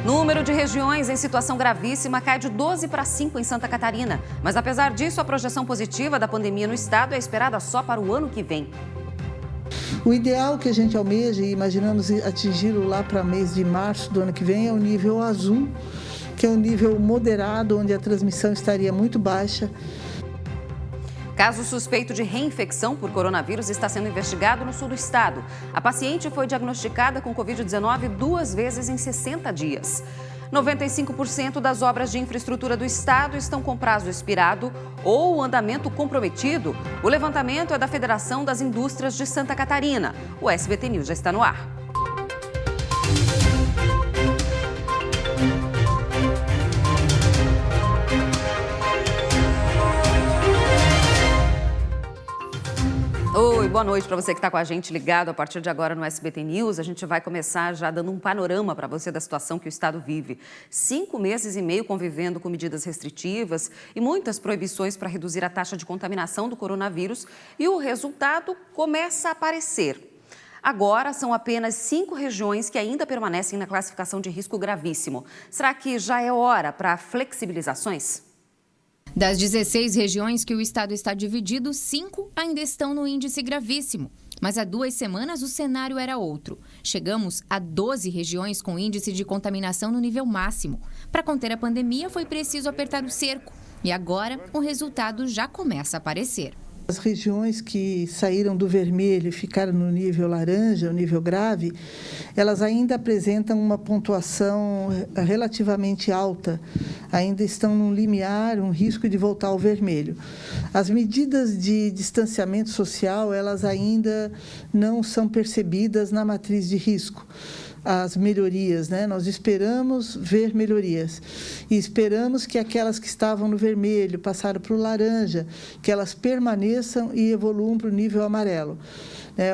Número de regiões em situação gravíssima cai de 12 para 5 em Santa Catarina. Mas, apesar disso, a projeção positiva da pandemia no estado é esperada só para o ano que vem. O ideal que a gente almeja e imaginamos atingi-lo lá para mês de março do ano que vem é o nível azul, que é um nível moderado, onde a transmissão estaria muito baixa. Caso suspeito de reinfecção por coronavírus está sendo investigado no sul do estado. A paciente foi diagnosticada com Covid-19 2 vezes em 60 dias. 95% das obras de infraestrutura do estado estão com prazo expirado ou andamento comprometido. O levantamento é da Federação das Indústrias de Santa Catarina. O SBT News já está no ar. Oi, boa noite para você que está com a gente ligado a partir de agora no SBT News. A gente vai começar já dando um panorama para você da situação que o estado vive. 5 meses e meio convivendo com medidas restritivas e muitas proibições para reduzir a taxa de contaminação do coronavírus e o resultado começa a aparecer. Agora, são apenas 5 regiões que ainda permanecem na classificação de risco gravíssimo. Será que já é hora para flexibilizações? Das 16 regiões que o estado está dividido, 5 ainda estão no índice gravíssimo. Mas há 2 semanas o cenário era outro. Chegamos a 12 regiões com índice de contaminação no nível máximo. Para conter a pandemia, foi preciso apertar o cerco. E agora, o resultado já começa a aparecer. As regiões que saíram do vermelho e ficaram no nível laranja, o nível grave, elas ainda apresentam uma pontuação relativamente alta, ainda estão num limiar, um risco de voltar ao vermelho. As medidas de distanciamento social, elas ainda não são percebidas na matriz de risco. As melhorias, né? Nós esperamos ver melhorias e esperamos que aquelas que estavam no vermelho passaram para o laranja, que elas permaneçam e evoluam para o nível amarelo.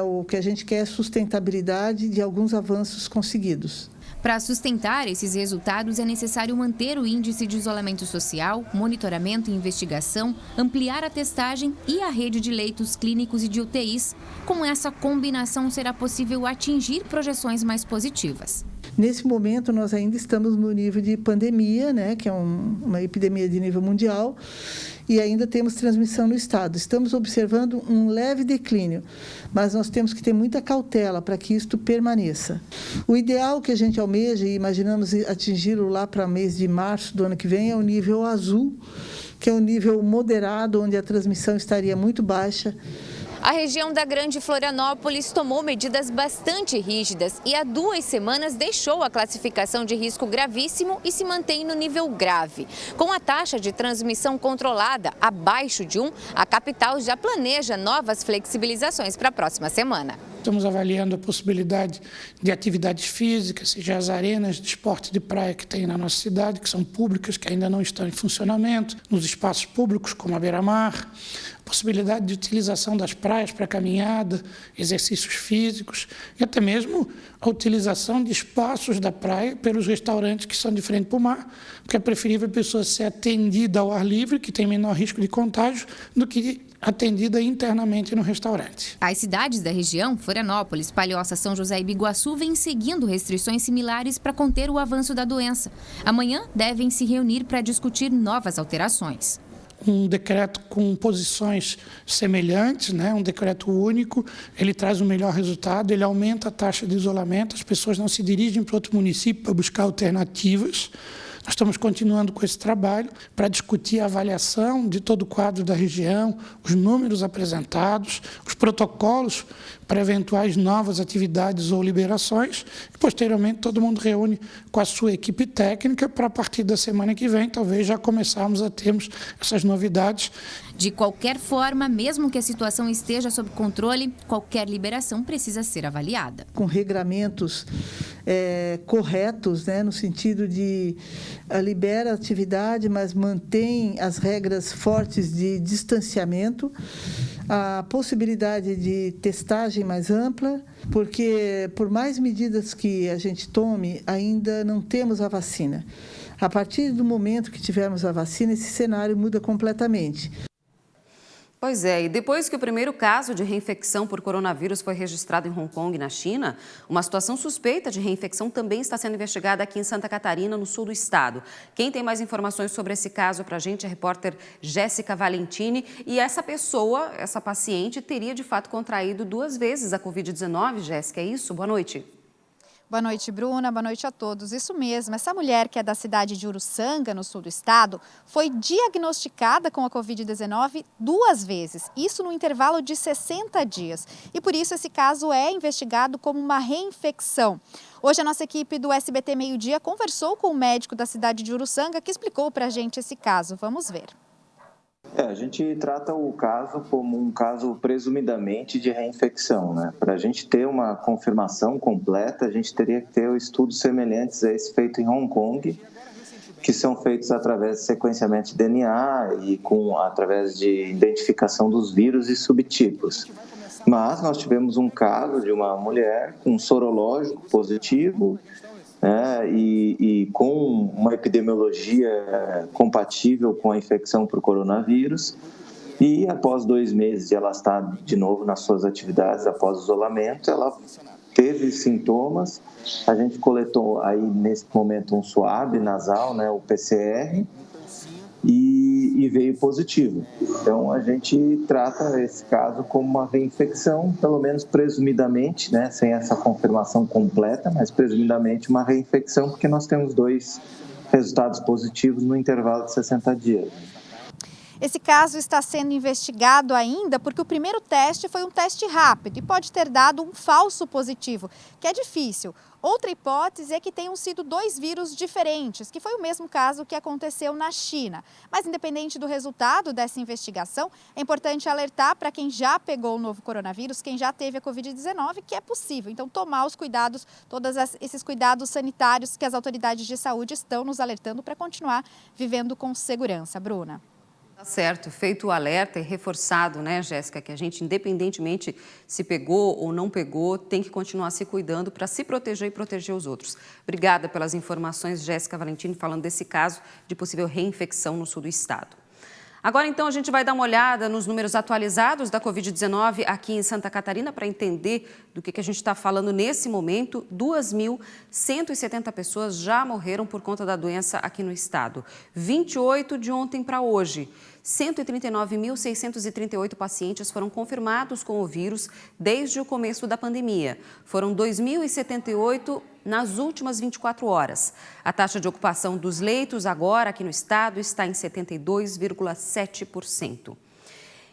O que a gente quer é sustentabilidade de alguns avanços conseguidos. Para sustentar esses resultados, é necessário manter o índice de isolamento social, monitoramento e investigação, ampliar a testagem e a rede de leitos clínicos e de UTIs. Com essa combinação, será possível atingir projeções mais positivas. Nesse momento, nós ainda estamos no nível de pandemia, né, que é uma epidemia de nível mundial, e ainda temos transmissão no estado. Estamos observando um leve declínio, mas nós temos que ter muita cautela para que isto permaneça. O ideal que a gente almeja e imaginamos atingi-lo lá para mês de março do ano que vem é o nível azul, que é um nível moderado, onde a transmissão estaria muito baixa. A região da Grande Florianópolis tomou medidas bastante rígidas e há 2 semanas deixou a classificação de risco gravíssimo e se mantém no nível grave. Com a taxa de transmissão controlada abaixo de 1, a capital já planeja novas flexibilizações para a próxima semana. Estamos avaliando a possibilidade de atividades físicas, seja as arenas de esporte de praia que tem na nossa cidade, que são públicas, que ainda não estão em funcionamento, nos espaços públicos como a beira-mar, possibilidade de utilização das praias para caminhada, exercícios físicos e até mesmo a utilização de espaços da praia pelos restaurantes que são de frente para o mar, porque é preferível a pessoa ser atendida ao ar livre, que tem menor risco de contágio, do que atendida internamente no restaurante. As cidades da região, Florianópolis, Palhoça, São José e Biguaçu, vêm seguindo restrições similares para conter o avanço da doença. Amanhã devem se reunir para discutir novas alterações. Um decreto com posições semelhantes, né? Um decreto único, ele traz um melhor resultado, ele aumenta a taxa de isolamento, as pessoas não se dirigem para outro município para buscar alternativas. Nós estamos continuando com esse trabalho para discutir a avaliação de todo o quadro da região, os números apresentados, os protocolos para eventuais novas atividades ou liberações. E, posteriormente, todo mundo reúne com a sua equipe técnica para, a partir da semana que vem, talvez já começarmos a termos essas novidades. De qualquer forma, mesmo que a situação esteja sob controle, qualquer liberação precisa ser avaliada. Com regramentos corretos, né, no sentido de libera a atividade, mas mantém as regras fortes de distanciamento, a possibilidade de testagem mais ampla, porque por mais medidas que a gente tome, ainda não temos a vacina. A partir do momento que tivermos a vacina, esse cenário muda completamente. Pois é, e depois que o primeiro caso de reinfecção por coronavírus foi registrado em Hong Kong, na China, uma situação suspeita de reinfecção também está sendo investigada aqui em Santa Catarina, no sul do estado. Quem tem mais informações sobre esse caso para a gente é a repórter Jéssica Valentini. E essa pessoa, essa paciente, teria de fato contraído 2 vezes a Covid-19, Jéssica, é isso? Boa noite. Boa noite, Bruna. Boa noite a todos. Isso mesmo, essa mulher que é da cidade de Uruçanga, no sul do estado, foi diagnosticada com a Covid-19 2 vezes, isso no intervalo de 60 dias. E por isso esse caso é investigado como uma reinfecção. Hoje a nossa equipe do SBT Meio Dia conversou com o médico da cidade de Uruçanga que explicou para a gente esse caso. Vamos ver. A gente trata o caso como um caso presumidamente de reinfecção, né? Para a gente ter uma confirmação completa, a gente teria que ter estudos semelhantes a esse feito em Hong Kong, que são feitos através de sequenciamento de DNA e através de identificação dos vírus e subtipos. Mas nós tivemos um caso de uma mulher com sorológico positivo, e com uma epidemiologia compatível com a infecção por coronavírus, e após 2 meses de ela estar de novo nas suas atividades após o isolamento, ela teve sintomas. A gente coletou aí nesse momento um swab nasal, o PCR, e veio positivo. Então, a gente trata esse caso como uma reinfecção, pelo menos presumidamente, sem essa confirmação completa, mas presumidamente uma reinfecção, porque nós temos 2 resultados positivos no intervalo de 60 dias. Esse caso está sendo investigado ainda porque o primeiro teste foi um teste rápido e pode ter dado um falso positivo, que é difícil. Outra hipótese é que tenham sido 2 vírus diferentes, que foi o mesmo caso que aconteceu na China. Mas, independente do resultado dessa investigação, é importante alertar para quem já pegou o novo coronavírus, quem já teve a Covid-19, que é possível. Então, tomar os cuidados, todos esses cuidados sanitários que as autoridades de saúde estão nos alertando para continuar vivendo com segurança. Bruna. Tá certo, feito o alerta e reforçado, Jéssica, que a gente, independentemente se pegou ou não pegou, tem que continuar se cuidando para se proteger e proteger os outros. Obrigada pelas informações, Jéssica Valentini, falando desse caso de possível reinfecção no sul do estado. Agora, então, a gente vai dar uma olhada nos números atualizados da Covid-19 aqui em Santa Catarina para entender do que a gente está falando nesse momento. 2.170 pessoas já morreram por conta da doença aqui no estado. 28 de ontem para hoje. 139.638 pacientes foram confirmados com o vírus desde o começo da pandemia. Foram 2.078 nas últimas 24 horas. A taxa de ocupação dos leitos agora aqui no estado está em 72,7%.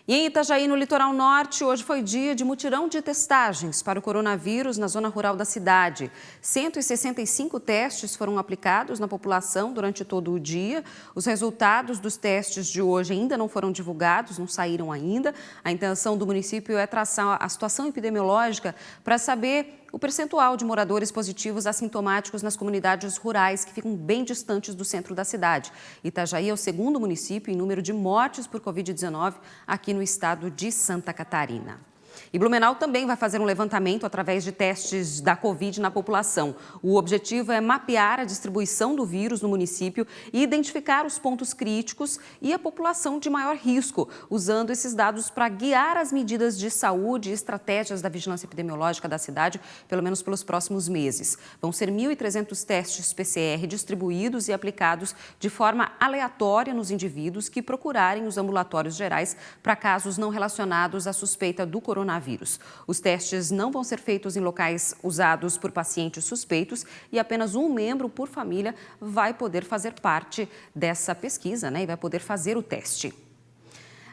E em Itajaí, no litoral norte, hoje foi dia de mutirão de testagens para o coronavírus na zona rural da cidade. 165 testes foram aplicados na população durante todo o dia. Os resultados dos testes de hoje ainda não foram divulgados, não saíram ainda. A intenção do município é traçar a situação epidemiológica para saber o percentual de moradores positivos assintomáticos nas comunidades rurais que ficam bem distantes do centro da cidade. Itajaí é o 2º município em número de mortes por Covid-19 aqui no estado de Santa Catarina. E Blumenau também vai fazer um levantamento através de testes da Covid na população. O objetivo é mapear a distribuição do vírus no município e identificar os pontos críticos e a população de maior risco, usando esses dados para guiar as medidas de saúde e estratégias da vigilância epidemiológica da cidade, pelo menos pelos próximos meses. Vão ser 1.300 testes PCR distribuídos e aplicados de forma aleatória nos indivíduos que procurarem os ambulatórios gerais para casos não relacionados à suspeita do coronavírus. Os testes não vão ser feitos em locais usados por pacientes suspeitos e apenas um membro por família vai poder fazer parte dessa pesquisa, e vai poder fazer o teste.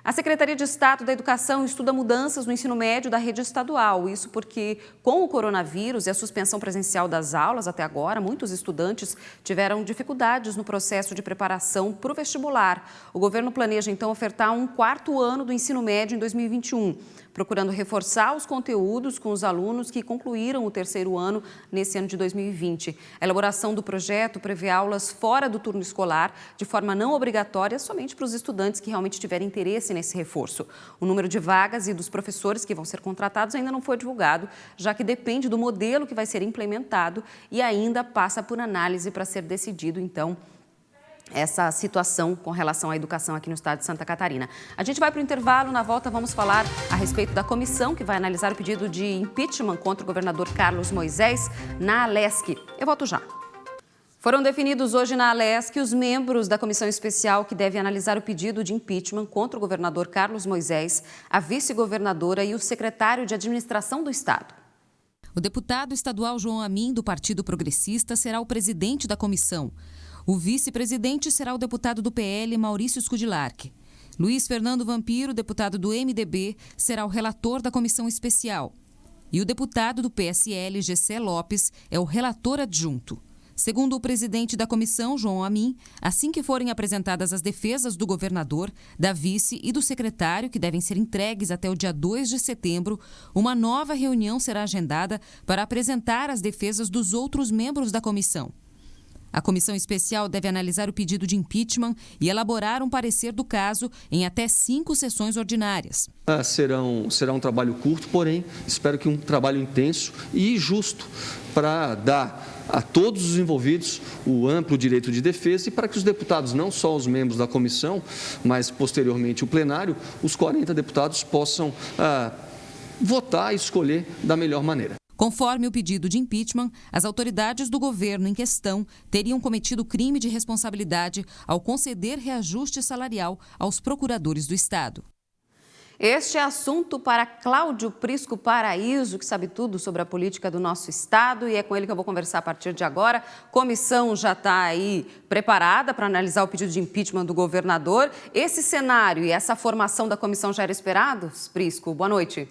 A Secretaria de Estado da Educação estuda mudanças no ensino médio da rede estadual. Isso porque, com o coronavírus e a suspensão presencial das aulas até agora, muitos estudantes tiveram dificuldades no processo de preparação para o vestibular. O governo planeja, então, ofertar um 4º ano do ensino médio em 2021, procurando reforçar os conteúdos com os alunos que concluíram o 3º ano nesse ano de 2020. A elaboração do projeto prevê aulas fora do turno escolar, de forma não obrigatória, somente para os estudantes que realmente tiverem interesse nesse reforço. O número de vagas e dos professores que vão ser contratados ainda não foi divulgado, já que depende do modelo que vai ser implementado e ainda passa por análise para ser decidido, então, essa situação com relação à educação aqui no estado de Santa Catarina. A gente vai para o intervalo, na volta vamos falar a respeito da comissão que vai analisar o pedido de impeachment contra o governador Carlos Moisés na Alesc. Eu volto já. Foram definidos hoje na Alesc os membros da comissão especial que deve analisar o pedido de impeachment contra o governador Carlos Moisés, a vice-governadora e o secretário de administração do estado. O deputado estadual João Amin, do Partido Progressista, será o presidente da comissão. O vice-presidente será o deputado do PL, Maurício Scudlark. Luiz Fernando Vampiro, deputado do MDB, será o relator da comissão especial. E o deputado do PSL, Gessé Lopes, é o relator adjunto. Segundo o presidente da comissão, João Amin, assim que forem apresentadas as defesas do governador, da vice e do secretário, que devem ser entregues até o dia 2 de setembro, uma nova reunião será agendada para apresentar as defesas dos outros membros da comissão. A comissão especial deve analisar o pedido de impeachment e elaborar um parecer do caso em até 5 sessões ordinárias. Será um trabalho curto, porém, espero que um trabalho intenso e justo para dar a todos os envolvidos o amplo direito de defesa e para que os deputados, não só os membros da comissão, mas posteriormente o plenário, os 40 deputados possam votar e escolher da melhor maneira. Conforme o pedido de impeachment, as autoridades do governo em questão teriam cometido crime de responsabilidade ao conceder reajuste salarial aos procuradores do Estado. Este é assunto para Cláudio Prisco Paraíso, que sabe tudo sobre a política do nosso estado, e é com ele que eu vou conversar a partir de agora. A comissão já está aí preparada para analisar o pedido de impeachment do governador. Esse cenário e essa formação da comissão já era esperado? Prisco, boa noite.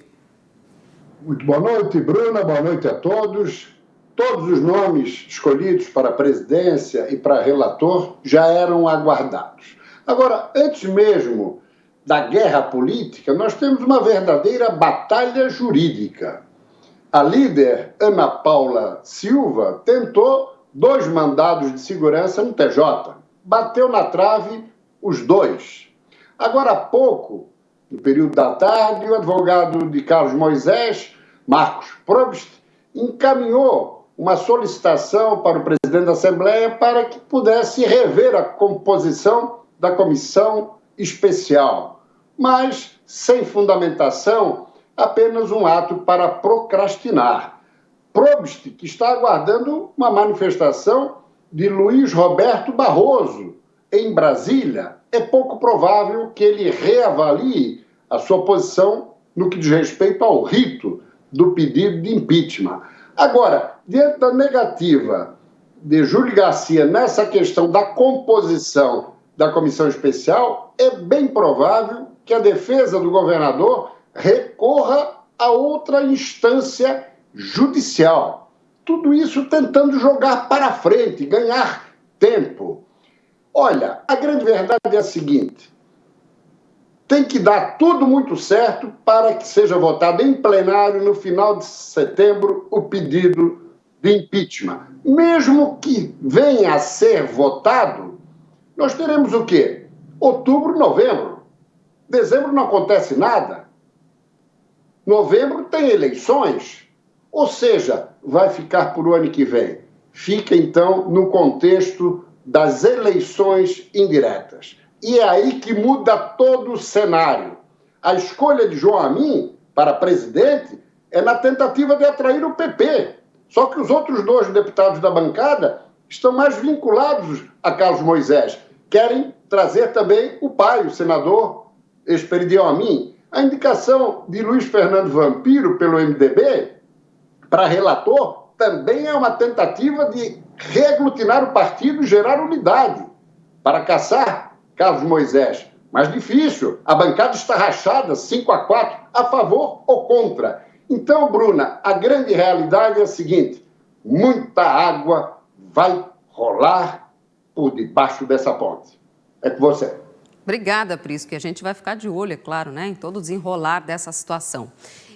Muito boa noite, Bruna, boa noite a todos. Todos os nomes escolhidos para a presidência e para relator já eram aguardados. Agora, antes mesmo da guerra política, nós temos uma verdadeira batalha jurídica. A líder, Ana Paula Silva, tentou 2 mandados de segurança no TJ. Bateu na trave os 2. Agora há pouco, no período da tarde, o advogado de Carlos Moisés, Marcos Probst, encaminhou uma solicitação para o presidente da Assembleia para que pudesse rever a composição da comissão especial, mas sem fundamentação, apenas um ato para procrastinar. Probst, que está aguardando uma manifestação de Luiz Roberto Barroso em Brasília, é pouco provável que ele reavalie a sua posição no que diz respeito ao rito do pedido de impeachment. Agora, diante da negativa de Júlio Garcia nessa questão da composição da comissão especial, é bem provável que a defesa do governador recorra a outra instância judicial. Tudo isso tentando jogar para frente, ganhar tempo. Olha, a grande verdade é a seguinte: tem que dar tudo muito certo para que seja votado em plenário no final de setembro o pedido de impeachment. Mesmo que venha a ser votado, nós teremos o quê? Outubro, novembro. Dezembro não acontece nada. Novembro tem eleições. Ou seja, vai ficar por o ano que vem. Fica, então, no contexto das eleições indiretas. E é aí que muda todo o cenário. A escolha de João Amin para presidente é na tentativa de atrair o PP. Só que os outros 2 deputados da bancada estão mais vinculados a Carlos Moisés. Querem trazer também o pai, o senador Esperidião Amin. A indicação de Luiz Fernando Vampiro pelo MDB para relator também é uma tentativa de reaglutinar o partido e gerar unidade para caçar Carlos Moisés. Mais difícil, a bancada está rachada 5-4, a favor ou contra. Então, Bruna, a grande realidade é a seguinte: muita água vai rolar por debaixo dessa ponte. É com você. Obrigada, Prisco, que a gente vai ficar de olho, é claro, né, em todo o desenrolar dessa situação.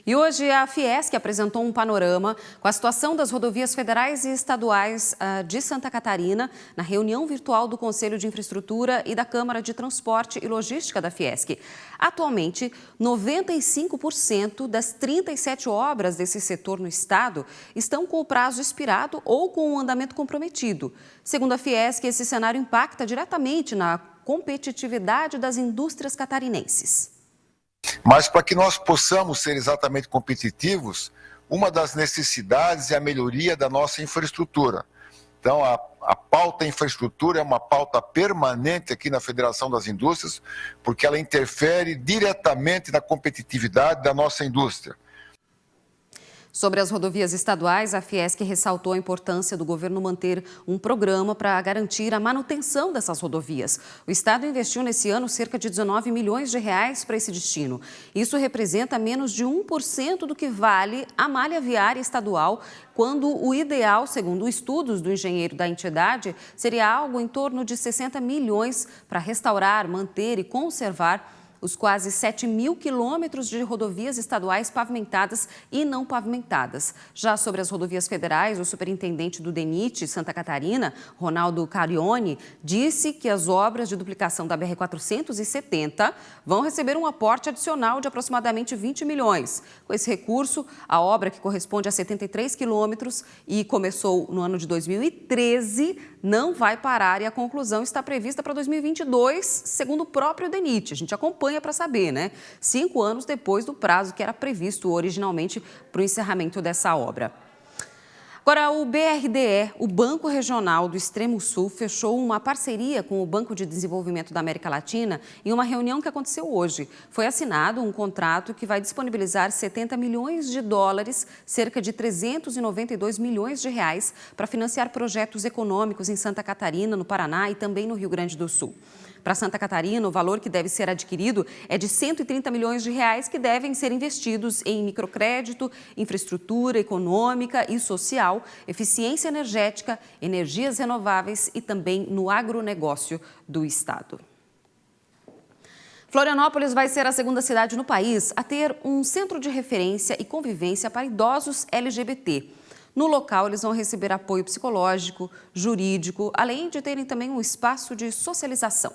E hoje a Fiesc apresentou um panorama com a situação das rodovias federais e estaduais de Santa Catarina na reunião virtual do Conselho de Infraestrutura e da Câmara de Transporte e Logística da Fiesc. Atualmente, 95% das 37 obras desse setor no estado estão com o prazo expirado ou com o andamento comprometido. Segundo a Fiesc, esse cenário impacta diretamente na competitividade das indústrias catarinenses. Mas para que nós possamos ser exatamente competitivos, uma das necessidades é a melhoria da nossa infraestrutura. Então, a pauta infraestrutura é uma pauta permanente aqui na Federação das Indústrias, porque ela interfere diretamente na competitividade da nossa indústria. Sobre as rodovias estaduais, a Fiesc ressaltou a importância do governo manter um programa para garantir a manutenção dessas rodovias. O estado investiu nesse ano cerca de 19 milhões de reais para esse destino. Isso representa menos de 1% do que vale a malha viária estadual, quando o ideal, segundo estudos do engenheiro da entidade, seria algo em torno de 60 milhões para restaurar, manter e conservar os quase 7 mil quilômetros de rodovias estaduais pavimentadas e não pavimentadas. Já sobre as rodovias federais, o superintendente do DENIT Santa Catarina, Ronaldo Carione, disse que as obras de duplicação da BR-470 vão receber um aporte adicional de aproximadamente 20 milhões. Com esse recurso, a obra, que corresponde a 73 quilômetros e começou no ano de 2013, não vai parar e a conclusão está prevista para 2022, segundo o próprio DENIT. A gente acompanha para saber, né? 5 anos depois do prazo que era previsto originalmente para o encerramento dessa obra. Agora, o BRDE, o Banco Regional do Extremo Sul, fechou uma parceria com o Banco de Desenvolvimento da América Latina em uma reunião que aconteceu hoje. Foi assinado um contrato que vai disponibilizar 70 milhões de dólares, cerca de 392 milhões de reais, para financiar projetos econômicos em Santa Catarina, no Paraná e também no Rio Grande do Sul. Para Santa Catarina, o valor que deve ser adquirido é de 130 milhões de reais que devem ser investidos em microcrédito, infraestrutura econômica e social, eficiência energética, energias renováveis e também no agronegócio do estado. Florianópolis vai ser a segunda cidade no país a ter um centro de referência e convivência para idosos LGBT. No local, eles vão receber apoio psicológico, jurídico, além de terem também um espaço de socialização.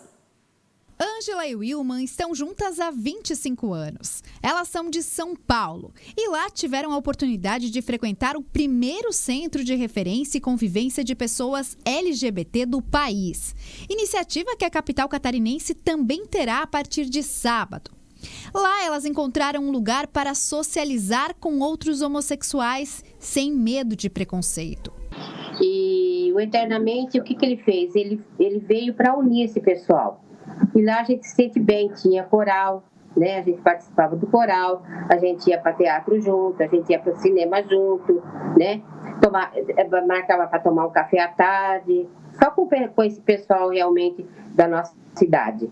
Ângela e Wilman estão juntas há 25 anos. Elas são de São Paulo e lá tiveram a oportunidade de frequentar o primeiro centro de referência e convivência de pessoas LGBT do país. Iniciativa que a capital catarinense também terá a partir de sábado. Lá elas encontraram um lugar para socializar com outros homossexuais sem medo de preconceito. E o Eternamente, o que ele fez? Ele veio para unir esse pessoal. E lá a gente se sente bem, tinha coral, né? A gente participava do coral, a gente ia para teatro junto, a gente ia para o cinema junto, né? Marcava para tomar um café à tarde, só com esse pessoal realmente da nossa cidade.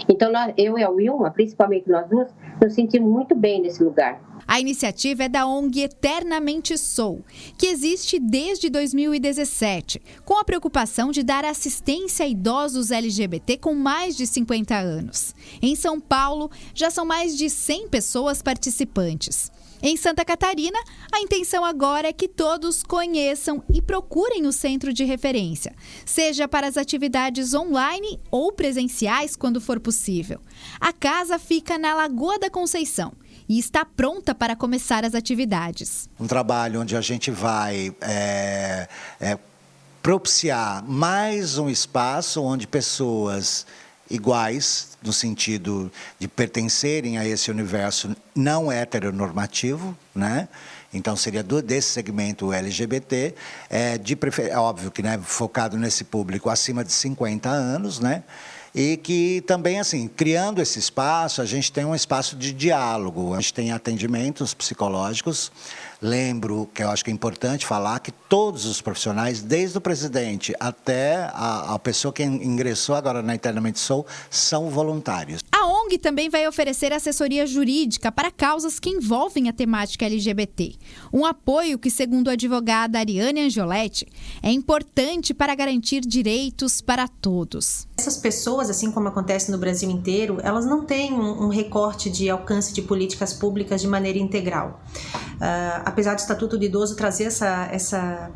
Então, eu e a Wilma, principalmente nós duas, nos sentimos muito bem nesse lugar. A iniciativa é da ONG Eternamente Sou, que existe desde 2017, com a preocupação de dar assistência a idosos LGBT com mais de 50 anos. Em São Paulo, já são mais de 100 pessoas participantes. Em Santa Catarina, a intenção agora é que todos conheçam e procurem o centro de referência, seja para as atividades online ou presenciais quando for possível. A casa fica na Lagoa da Conceição e está pronta para começar as atividades. Um trabalho onde a gente vai propiciar mais um espaço onde pessoas iguais, no sentido de pertencerem a esse universo não heteronormativo, né? Então, seria desse segmento LGBT, óbvio que, né, focado nesse público acima de 50 anos, né? E que também, assim, criando esse espaço, a gente tem um espaço de diálogo, a gente tem atendimentos psicológicos. Lembro que eu acho que é importante falar que todos os profissionais, desde o presidente até a pessoa que ingressou agora na Eternamente Sou, são voluntários. A ONG também vai oferecer assessoria jurídica para causas que envolvem a temática LGBT. Um apoio que, segundo a advogada Ariane Angioletti, é importante para garantir direitos para todos. Essas pessoas, assim como acontece no Brasil inteiro, elas não têm um recorte de alcance de políticas públicas de maneira integral. Apesar do Estatuto do Idoso trazer essa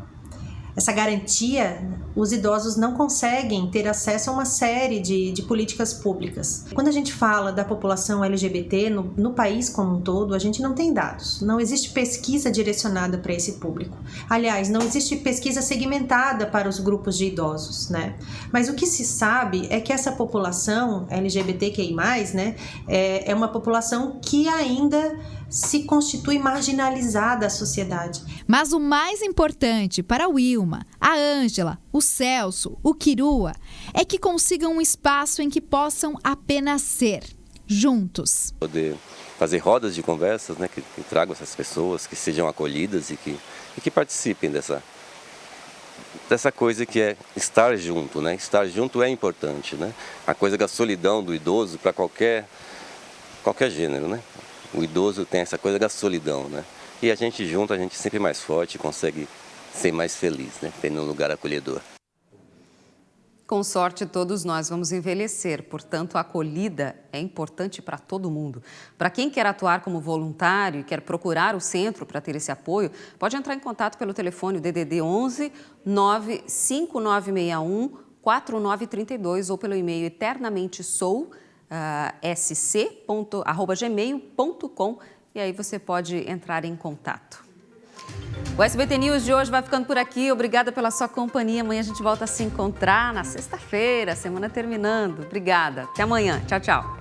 garantia, os idosos não conseguem ter acesso a uma série de políticas públicas. Quando a gente fala da população LGBT no país como um todo, a gente não tem dados. Não existe pesquisa direcionada para esse público. Aliás, não existe pesquisa segmentada para os grupos de idosos, né? Mas o que se sabe é que essa população LGBTQI+, né, é uma população que ainda se constitui marginalizada da sociedade. Mas o mais importante para o Wilma, a Ângela, o Celso, o Quirua, é que consigam um espaço em que possam apenas ser juntos. Poder fazer rodas de conversas, né, que tragam essas pessoas, que sejam acolhidas e que participem dessa coisa que é estar junto, né? Estar junto é importante, né? A coisa da solidão do idoso para qualquer gênero, né? O idoso tem essa coisa da solidão, né? E a gente junto, a gente sempre mais forte, consegue ser mais feliz, né? Tendo um lugar acolhedor. Com sorte, todos nós vamos envelhecer, portanto, a acolhida é importante para todo mundo. Para quem quer atuar como voluntário e quer procurar o centro para ter esse apoio, pode entrar em contato pelo telefone DDD 11 95961 4932 ou pelo e-mail eternamente@gmail.com e aí você pode entrar em contato. O SBT News de hoje vai ficando por aqui. Obrigada pela sua companhia. Amanhã a gente volta a se encontrar na sexta-feira, semana terminando. Obrigada. Até amanhã. Tchau, tchau.